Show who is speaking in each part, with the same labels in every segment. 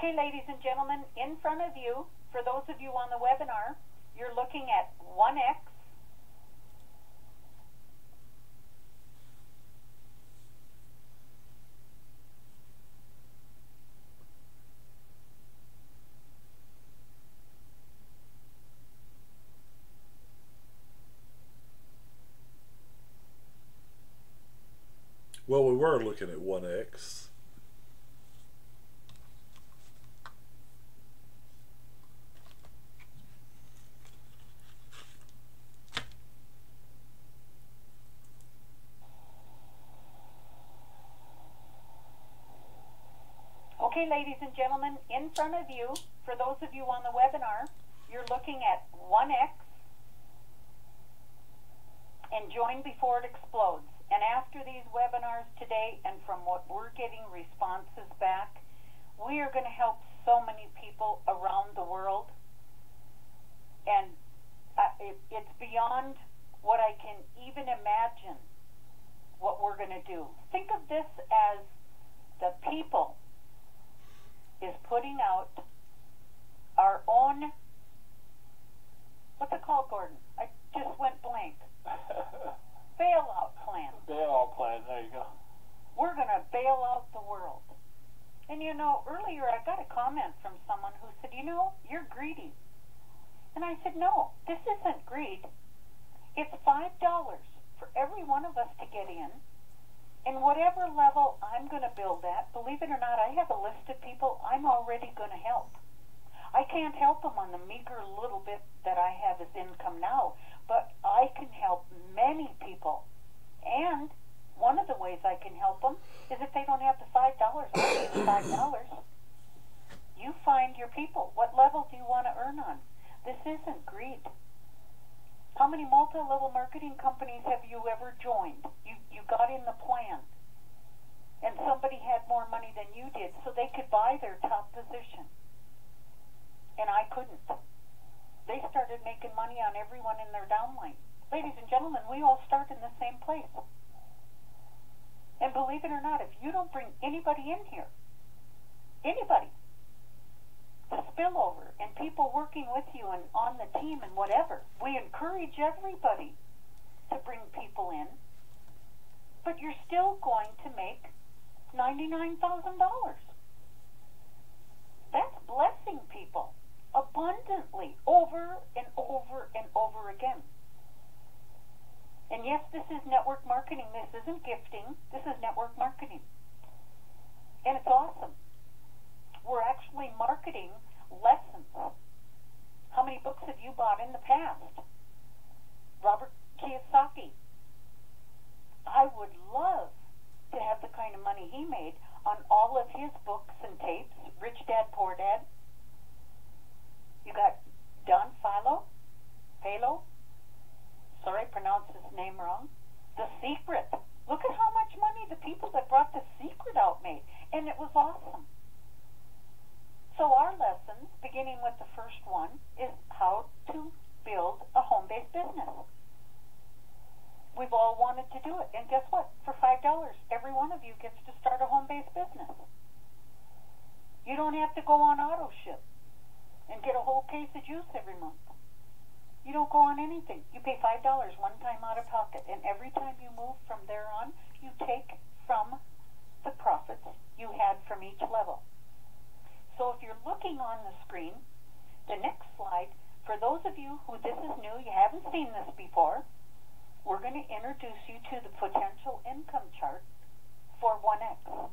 Speaker 1: Okay, ladies and gentlemen, in front of you, for those of you on the webinar, you're looking at OneX.
Speaker 2: Well, we were looking at OneX.
Speaker 1: Okay, ladies and gentlemen, in front of you, for those of you on the webinar, you're looking at OneX and join before it explodes. And after these webinars today, and from what we're getting responses back, we are going to help so many people around the world. And it's beyond what I can even imagine what we're going to do. Think of this as the people is putting out our own, what's it called, Gordon? I just went blank. Bailout plan.
Speaker 3: Bailout plan, there you go.
Speaker 1: We're going to bail out the world. And you know, earlier I got a comment from someone who said, you know, you're greedy. And I said, no, this isn't greed. It's $5 for every one of us to get in. And whatever level I'm going to build at, believe it or not, I have a list of people I'm already going to help. I can't help them on the meager little bit that I have as income now, but I can help many people. And one of the ways I can help them is if they don't have the $5, I'll give you $5. You find your people. What level do you want to earn on? This isn't greed. How many multi-level marketing companies have you ever joined? You got in the plan, and somebody had more money than you did, so they could buy their top position. And I couldn't. They started making money on everyone in their downline. Ladies and gentlemen, we all start in the same place. And believe it or not, if you don't bring anybody in here, anybody, the spillover and people working with you and on the team and whatever, we encourage everybody to bring people in, but you're still going to make $99,000. That's blessing people abundantly over and over and over again. And yes, this is network marketing. This isn't gifting. This is network marketing. And it's awesome. We're actually marketing lessons. How many books have you bought in the past? Robert Kiyosaki. I would love to have the kind of money he made on all of his books and tapes. Rich Dad, Poor Dad. You got Don Philo. Sorry, I pronounced his name wrong. The Secret. Look at how much money the people that brought The Secret out made. And it was awesome. So our lessons, beginning with the first one, is how to build a home-based business. We've all wanted to do it. And guess what? For $5, every one of you gets to start a home-based business. You don't have to go on auto ship and get a whole case of juice every month. You don't go on anything. You pay $5 one time out of pocket. And every time you move from there on, you take from the profits you had from each level. So if you're looking on the screen, the next slide, for those of you who this is new, you haven't seen this before, we're going to introduce you to the potential income chart for OneX.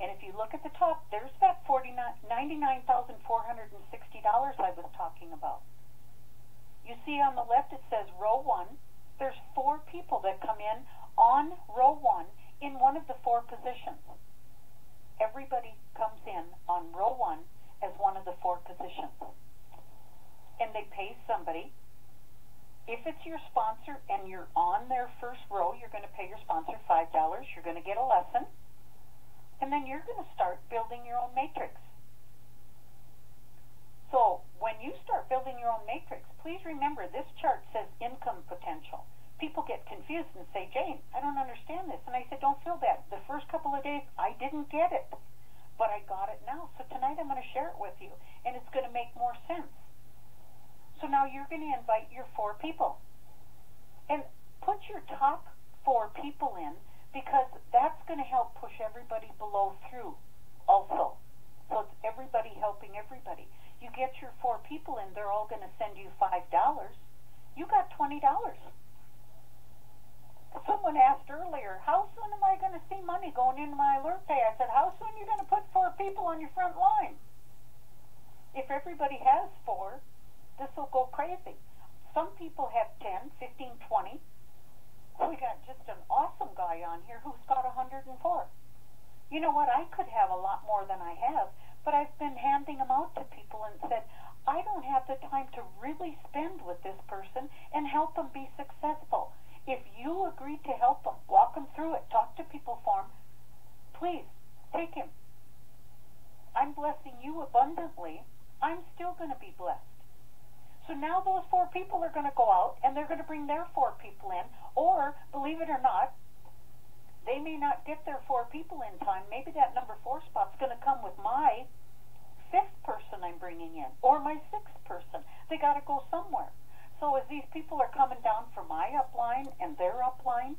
Speaker 1: And if you look at the top, there's that $99,460 I was talking about. You see on the left it says row 1. There's 4 people that come in on row 1 in one of the 4 positions. Everybody comes in on row 1 as one of the 4 positions. And they pay somebody. If it's your sponsor and you're on their first row, you're going to pay your sponsor $5. You're going to get a lesson. And then you're going to start building your own matrix. So when you start building your own matrix, please remember this chart says income potential. People get confused and say, Jane, I don't understand this. And I said, don't feel bad. The first couple of days, I didn't get it. But I got it now. now. So tonight I'm going to share it with you, and it's going to make more sense. So now you're going to invite your 4 people. And put your top 4 people in, because that's going to help push everybody below through also. So it's everybody helping everybody. You get your 4 people in, they're all going to send you $5. You got $20. Someone asked earlier, how soon am I going to see money going into my alert pay? I said, how soon are you going to put 4 people on your front line? If everybody has 4, this will go crazy. Some people have 10, 15, 20. We got just an awesome guy on here who's got 104. You know what? I could have a lot more than I have, but I've been handing them out to people and said, I don't have the time to really spend with this person and help them be successful. If you agree to help them, walk them through it, talk to people for them, please, take him. I'm blessing you abundantly. I'm still going to be blessed. So now those 4 people are going to go out, and they're going to bring their 4 people in, or, believe it or not, they may not get their 4 people in time. Maybe that number 4 spot's going to come with my 5th person I'm bringing in, or my 6th person. They got to go somewhere. So as these people are coming down from my upline and their upline,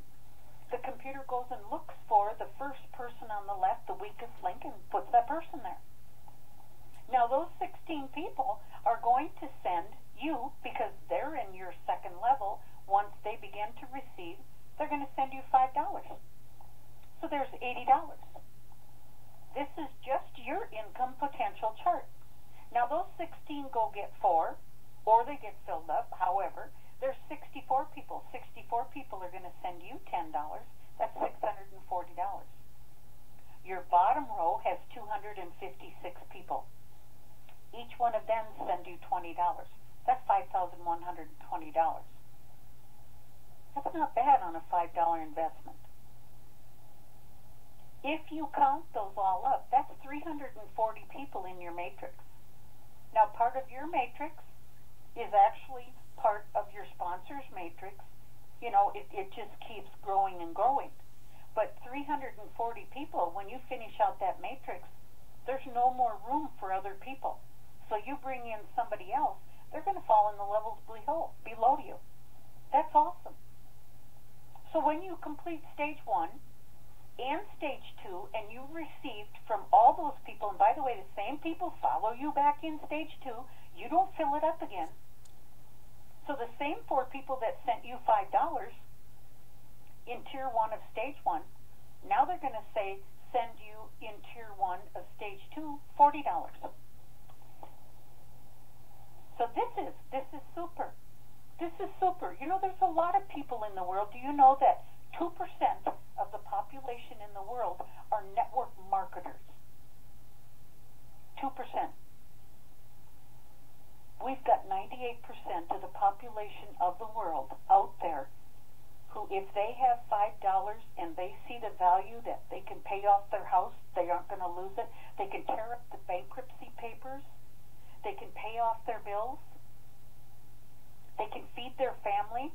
Speaker 1: the computer goes and looks for the first person on the left, the weakest link, and puts that person there. Now those 16 people are going to send you, because they're in your 2nd level, once they begin to receive, they're going to send you $5. So there's $80. This is just your income potential chart. Now those 16 go get 4, or they get filled up. However, there's 64 people. 64 people are going to send you $10. That's $640. Your bottom row has 256 people. Each one of them send you $20. That's $5,120. That's not bad on a $5 investment. If you count those all up, that's 340 people in your matrix. Now, part of your matrix is actually part of your sponsor's matrix. You know, it just keeps growing and growing. But 340 people, when you finish out that matrix, there's no more room for other people. So you bring in somebody else, they're going to fall in the levels below you. That's awesome. So when you complete stage 1 and stage 2, and you received from all those people, and by the way, the same people follow you back in stage 2, you don't fill it up again. So the same 4 people that sent you $5 in tier 1 of stage 1, now they're going to say, send you in tier 1 of stage 2, $40. So this is super. This is super. You know, there's a lot of people in the world. Do you know that 2% of the population in the world are network marketers? 2%. We've got 98% of the population of the world out there who, if they have $5 and they see the value that they can pay off their house, they aren't going to lose it. They can tear up the bankruptcy papers. They can pay off their bills. They can feed their family.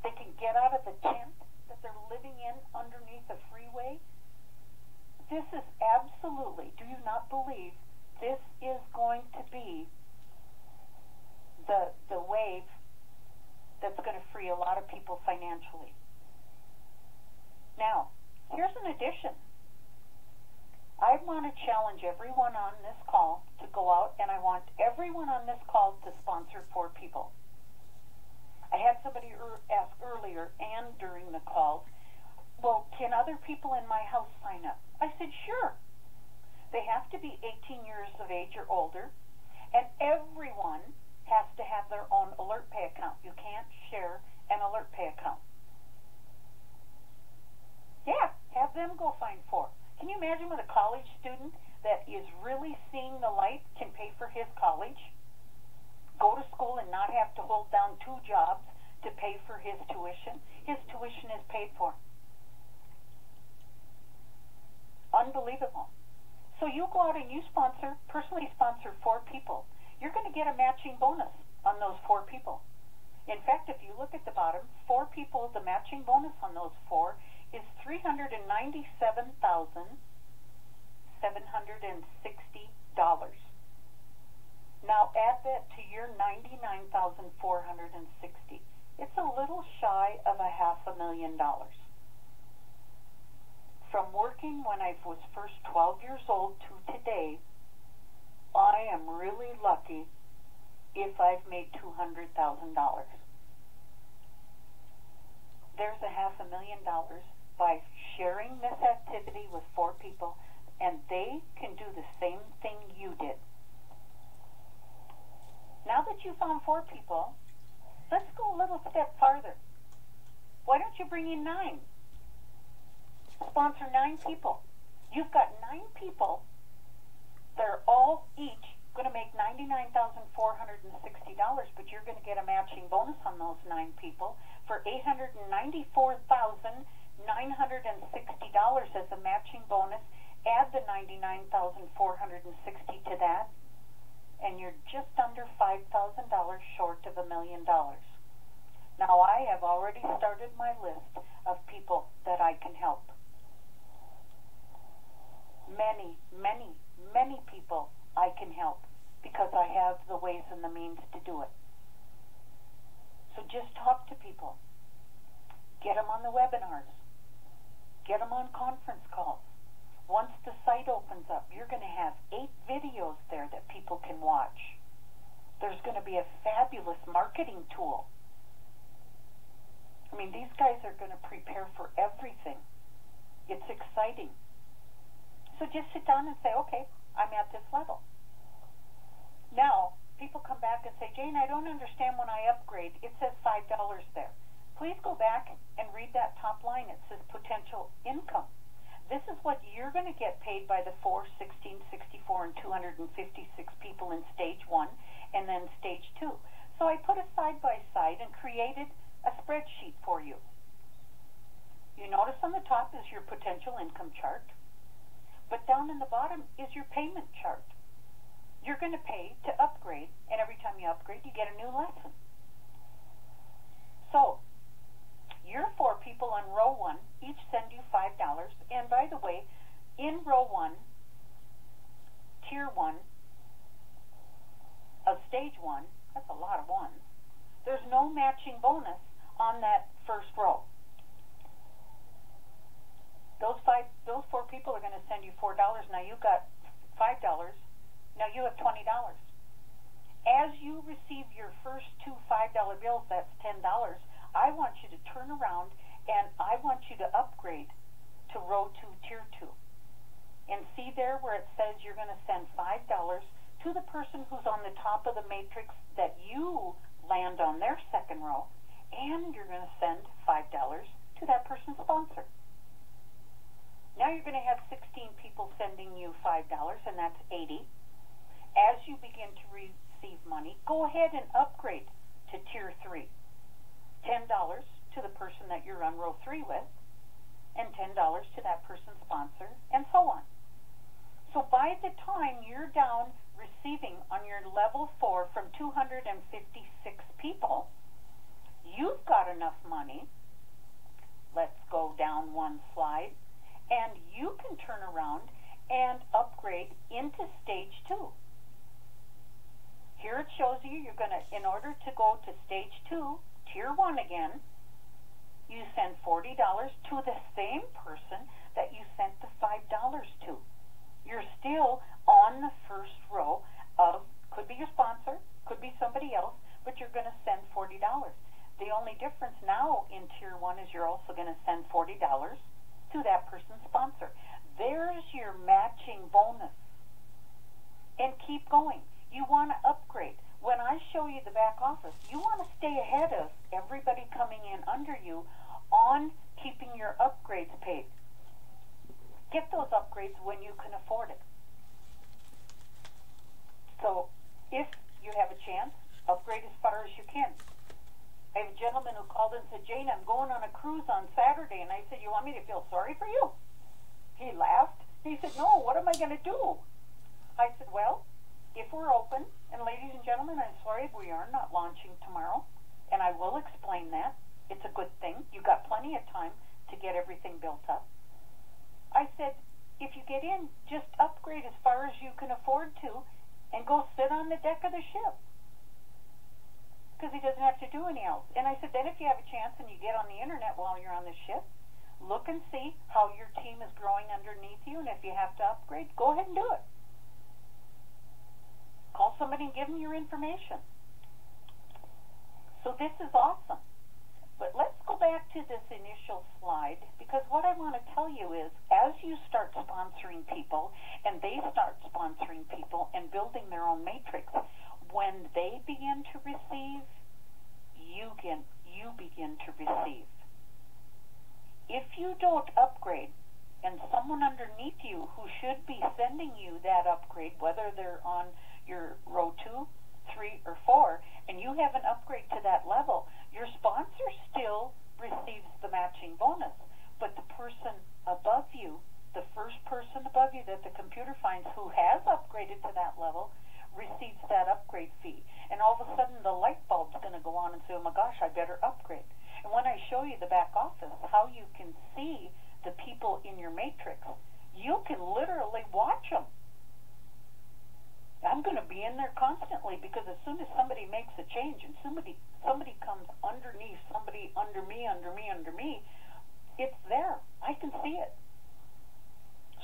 Speaker 1: They can get out of the tent that they're living in underneath a freeway. This is absolutely, do you not believe, this is going to be the wave that's going to free a lot of people financially. Now, here's an addition. I want to challenge everyone on this call to go out, and I want everyone on this call to sponsor 4 people. I had somebody ask earlier and during the calls, well, can other people in my house sign up? I said, sure. They have to be 18 years of age or older, and everyone has to have their own alert pay account. You can't share an alert pay account. Yeah, have them go find 4. Can you imagine what a college student that is really seeing the light can pay for his college? Go to school and not have to hold down 2 jobs to pay for his tuition. His tuition is paid for. Unbelievable. So you go out and you personally sponsor 4 people. You're going to get a matching bonus on those 4 people. In fact, if you look at the bottom, 4 people, the matching bonus on those 4 is $397,600. Now add that to your $99,460. It's a little shy of $500,000. From working when I was first 12 years old to today, I am really lucky if I've made $200,000. There's $500,000 by sharing this activity with 4 people, and they can do the same thing you did. Now that you found 4 people, let's go a little step farther. Why don't you bring in 9? Sponsor 9 people. You've got 9 people. They're all each going to make $99,460, but you're going to get a matching bonus on those 9 people for $894,960 as a matching bonus. Add the $99,460 to that, and you're just under $5,000 short of $1 million. Now, I have already started my list of people that I can help. Many, many, many people I can help because I have the ways and the means to do it. So just talk to people. Get them on the webinars. Get them on conference calls. Once the site opens up, you're going to have 8 videos there that people can watch. There's going to be a fabulous marketing tool. I mean, these guys are going to prepare for everything. It's exciting. So just sit down and say, okay, I'm at this level. Now, people come back and say, Jane, I don't understand when I upgrade. It says $5 there. Please go back and read that top line. It says potential income. This is what you're going to get paid by the 4, 16, 64, and 256 people in stage 1 and then stage 2. So I put a side-by-side and created a spreadsheet for you. You notice on the top is your potential income chart, but down in the bottom is your payment chart. You're going to pay to upgrade, and every time you upgrade, you get a new lesson. So, your 4 people on row 1 each send you $5. And by the way, in row 1, tier 1 of stage 1, that's a lot of ones, there's no matching bonus on that first row. Those 4 people are going to send you $4. Now you've got $5. Now you have $20. As you receive your first 2 $5 bills, that's $10. I want you to turn around and I want you to upgrade to row 2, tier 2. And see there where it says you're going to send $5 to the person who's on the top of the matrix that you land on their second row, and you're going to send $5 to that person's sponsor. Now you're going to have 16 people sending you $5, and that's 80. As you begin to receive money, go ahead and upgrade to tier 3. $10 to the person that you're on row 3 with, and $10 to that person's sponsor, and so on. So by the time you're down receiving on your level 4 from 256 people, you've got enough money. Let's go down one slide, and you can turn around and upgrade into stage 2. Here it shows you're going to, in order to go to stage 2, tier 1 again, you send $40 to the same person that you sent the $5 to. You're still on the first row of, could be your sponsor, could be somebody else, but you're going to send $40. The only difference now in tier 1 is you're also going to send $40 to that person's sponsor. There's your matching bonus. And keep going. You want to upgrade. When I show you the back office, you want to stay ahead of everybody coming in under you on keeping your upgrades paid. Get those upgrades when you can afford it. So, if you have a chance, upgrade as far as you can. I have a gentleman who called and said, Jane, I'm going on a cruise on Saturday. And I said, you want me to feel sorry for you? He laughed. He said, no, what am I going to do? I said, well, if we're open, and ladies and gentlemen, I'm sorry, we are not launching tomorrow, and I will explain that. It's a good thing. You've got plenty of time to get everything built up. I said, if you get in, just upgrade as far as you can afford to and go sit on the deck of the ship. Because he doesn't have to do any else. And I said, then if you have a chance and you get on the internet while you're on the ship, look and see how your team is growing underneath you, and if you have to upgrade, go ahead and do it. Call somebody and give them your information. So this is awesome. But let's go back to this initial slide, because what I want to tell you is, as you start sponsoring people, and they start sponsoring people and building their own matrix, when they begin to receive, you begin to receive. If you don't upgrade, and someone underneath you who should be sending you that upgrade, whether they're on your row 2, 3, or 4, and you have an upgrade to that level, your sponsor still receives the matching bonus, but the person above you, the first person above you that the computer finds who has upgraded to that level, receives that upgrade fee. And all of a sudden the light bulb's going to go on and say, oh my gosh, I better upgrade. And when I show you the back office, how you can see the people in your matrix, you can literally watch them. I'm going to be in there constantly, because as soon as somebody makes a change and somebody comes underneath, somebody under me, it's there. I can see it.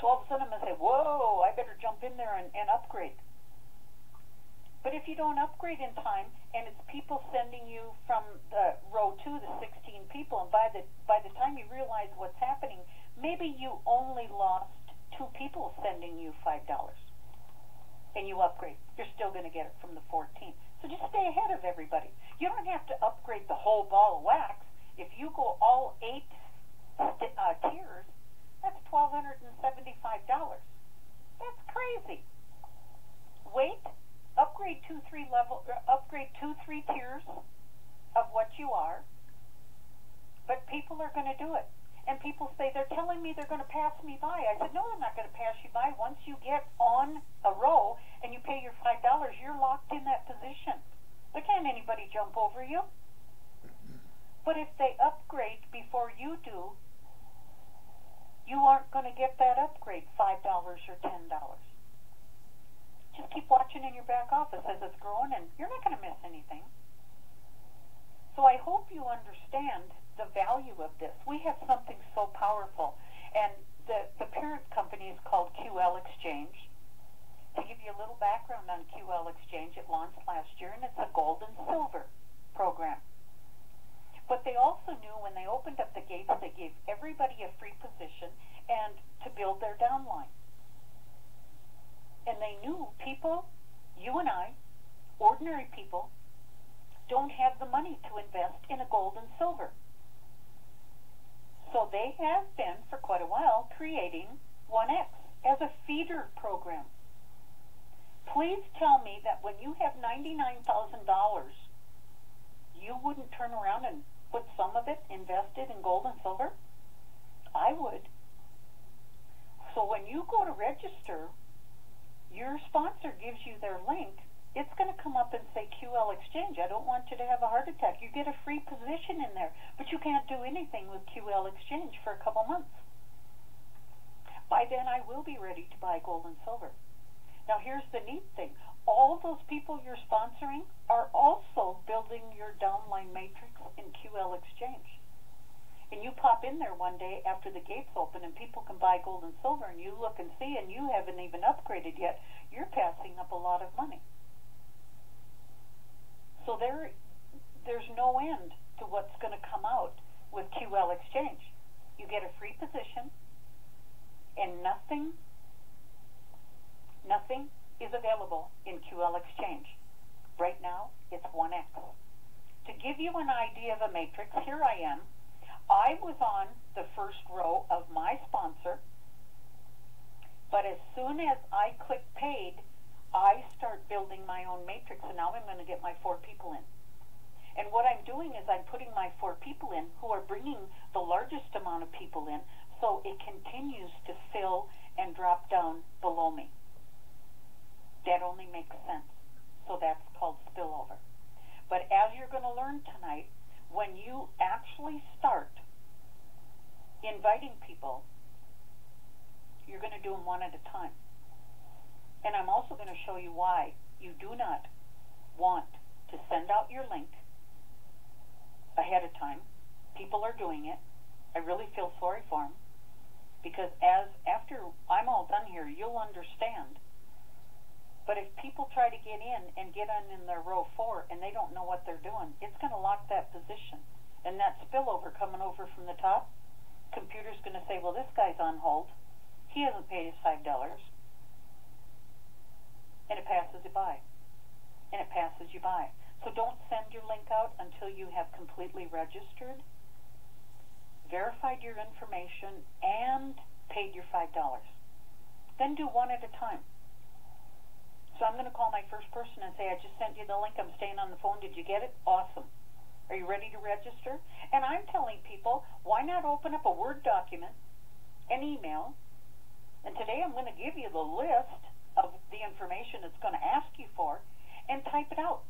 Speaker 1: So all of a sudden I'm going to say, whoa, I better jump in there and upgrade. But if you don't upgrade in time, and it's people sending you from the row 2, the 16 people, and by the time you realize what's happening, maybe you only lost 2 people sending you $5. And you upgrade, you're still going to get it from the 14. So just stay ahead of everybody. You don't have to upgrade the whole ball of wax. If you go all 8 tiers, that's $1,275. That's crazy. Wait, upgrade 2, 3 tiers of what you are, but people are going to do it. And people say, they're telling me they're going to pass me by. I said, no, they're not going to pass you by. Once you get on a row and you pay your $5, you're locked in that position. There can't anybody jump over you. But if they upgrade before you do, you aren't going to get that upgrade, $5 or $10. Just keep watching in your back office as it's growing, and you're not going to miss anything. So I hope you understand the value of this. We have something so powerful, and the parent company is called QL Exchange. To give you a little background on QL Exchange, it launched last year, and it's a gold and silver program. But they also knew when they opened up the gates, they gave everybody a free position and to build their downline. And they knew people, you and I, ordinary people, don't have the money to invest in a gold and silver. So they have been, for quite a while, creating OneX as a feeder program. Please tell me that when you have $99,000, you wouldn't turn around and put some of it invested in gold and silver? I would. So when you go to register, your sponsor gives you their link, it's going to come up and say QL Exchange. I don't want you to have a heart attack. You get a free position in there, but you can't do anything with QL Exchange for a couple months. By then, I will be ready to buy gold and silver. Now, here's the neat thing. All those people you're sponsoring are also building your downline matrix in QL Exchange. And you pop in there one day after the gates open and people can buy gold and silver, and you look and see, and you haven't even upgraded yet. You're passing up a lot of money. So there's no end to what's going to come out with QL Exchange. You get a free position, and nothing is available in QL Exchange. Right now, it's OneX. To give you an idea of a matrix, here I am. I was on the first row of my sponsor, but as soon as I click paid, I start building my own matrix, and now I'm going to get my 4 people in. And what I'm doing is I'm putting my 4 people in who are bringing the largest amount of people in, so it continues to fill and drop down below me. That only makes sense. So that's called spillover. But as you're going to learn tonight, when you actually start inviting people you're going to do them one at a time. And I'm also going to show you why you do not want to send out your link ahead of time. People are doing it. I really feel sorry for them, because after I'm all done here, you'll understand. But if people try to get in their row 4 and they don't know what they're doing, it's going to lock that position. And that spillover coming over from the top, computer's going to say, well, this guy's on hold. He hasn't paid his $5. And it passes you by. And it passes you by. So don't send your link out until you have completely registered, verified your information, and paid your $5. Then do one at a time. So I'm going to call my first person and say, I just sent you the link. I'm staying on the phone. Did you get it? Awesome. Are you ready to register? And I'm telling people, why not open up a Word document, an email, and today I'm going to give you the list of the information it's going to ask you for, and type it out.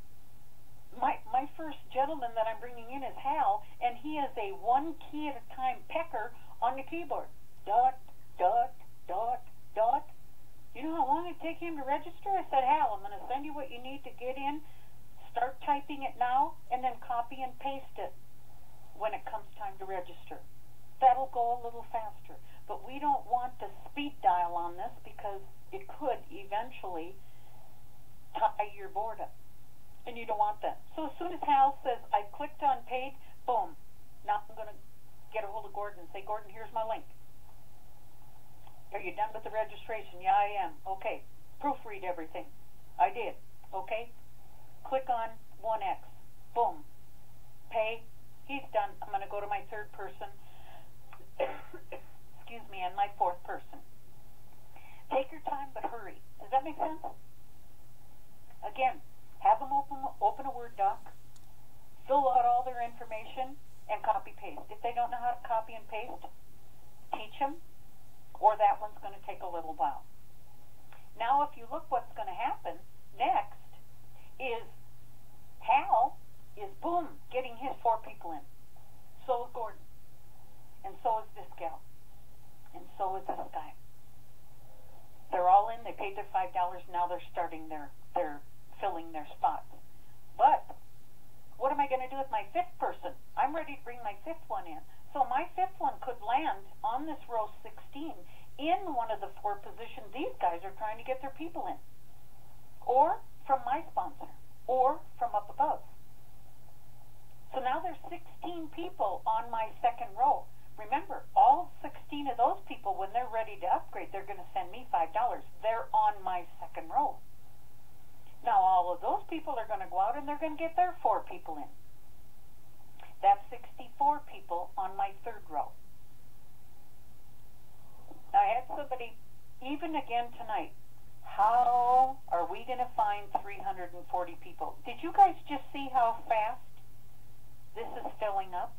Speaker 1: My first gentleman that I'm bringing in is Hal, and he is a one key at a time pecker on the keyboard. Dot, dot, dot, dot. You know how long it take him to register? I said, Hal, I'm going to send you what you need to get in. Start typing it now, and then copy and paste it when it comes time to register. That'll go a little faster. But we don't want the speed dial on this, because it could eventually tie your board up. And you don't want that. So as soon as Hal says, I clicked on paid, boom. Now I'm going to get a hold of Gordon and say, Gordon, here's my link. Are you done with the registration? Yeah, I am. Okay. Proofread everything. I did. Okay. Click on OneX. Boom. Pay. He's done. I'm going to go to my third person. Excuse me, and my fourth person. Take your time, but hurry. Does that make sense? Again, have them open a Word doc, fill out all their information, and copy-paste. If they don't know how to copy and paste, teach them, or that one's going to take a little while. Now, if you look, what's going to happen next is Hal is, boom, getting his 4 people in. So is Gordon. And so is this gal. And so is this guy. They're all in. They paid their $5. Now they're starting they're filling their spots. But what am I going to do with my 5th person? I'm ready to bring my 5th one in. So my 5th one could land on this row 16 in one of the 4 positions these guys are trying to get their people in. Or from my sponsor. Or from up above. So now there's 16 people on my 2nd row. Remember, all 16 of those people, when they're ready to upgrade, they're going to send me $5. They're on my 2nd row. Now all of those people are going to go out and they're going to get their 4 people in. That's 64 people on my 3rd row. Now I had somebody, even again tonight, how are we going to find 340 people? Did you guys just see how fast this is filling up?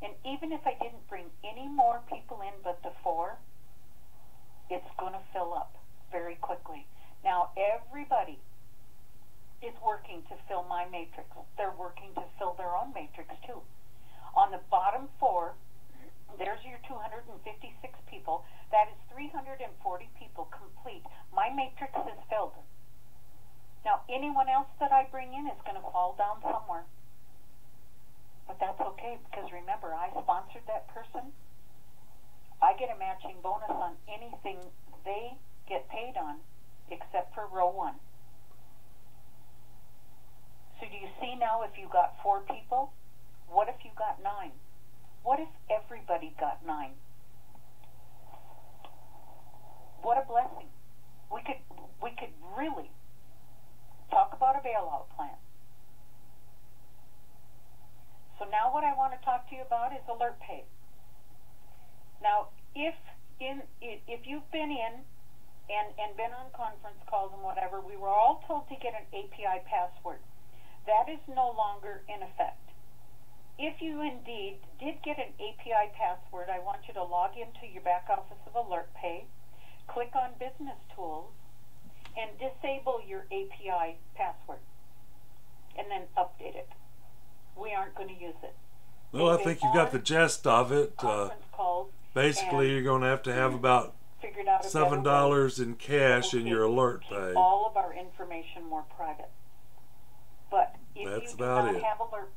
Speaker 1: And even if I didn't bring any more people in but the 4, it's going to fill up very quickly. Now, everybody is working to fill my matrix. They're working to fill their own matrix, too. On the bottom 4, there's your 256 people. That is 340 people complete. My matrix is filled. Now, anyone else that I bring in is going to fall down somewhere. But that's okay, because remember, I sponsored that person. I get a matching bonus on anything they get paid on, except for row 1. So do you see now, if you got 4 people, what if you got 9? What if everybody got 9? What a blessing. We could really talk about a bailout plan. So now what I want to talk to you about is alert pay. Now, if you've been in and been on conference calls and whatever, we were all told to get an API password. That is no longer in effect. If you indeed did get an API password, I want you to log into your back office of alert pay, click on business tools, and disable your API password, and then update it. We aren't going to use it.
Speaker 2: Well, I think you've got the gist of it.
Speaker 1: Conference calls.
Speaker 2: Basically, you're going to have about
Speaker 1: figured out a better way
Speaker 2: $7 in cash in your alert
Speaker 1: keep
Speaker 2: pay.
Speaker 1: all of our information more private. But if
Speaker 2: That's
Speaker 1: you do
Speaker 2: about
Speaker 1: not
Speaker 2: it.
Speaker 1: have alert